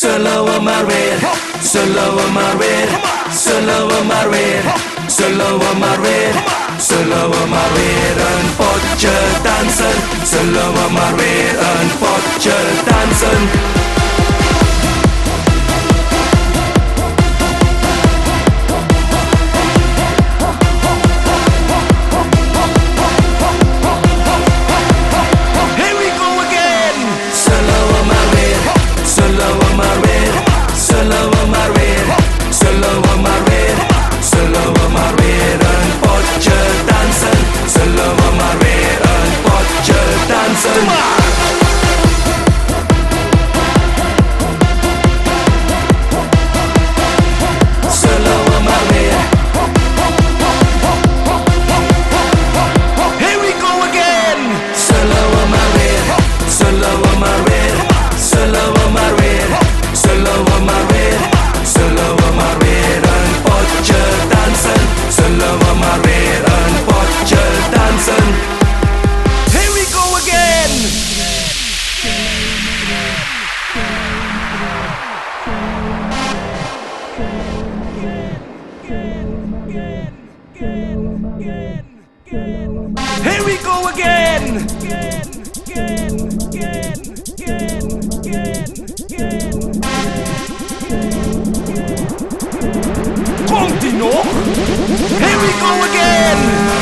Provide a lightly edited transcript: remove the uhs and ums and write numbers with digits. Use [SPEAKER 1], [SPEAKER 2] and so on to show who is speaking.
[SPEAKER 1] Slower maar weer, slower maar weer, slower maar weer, slower maar weer, slower maar weer een potje dansen, slower maar weer een potje dansen. Here we go again! Komt ie nog? Here we go again!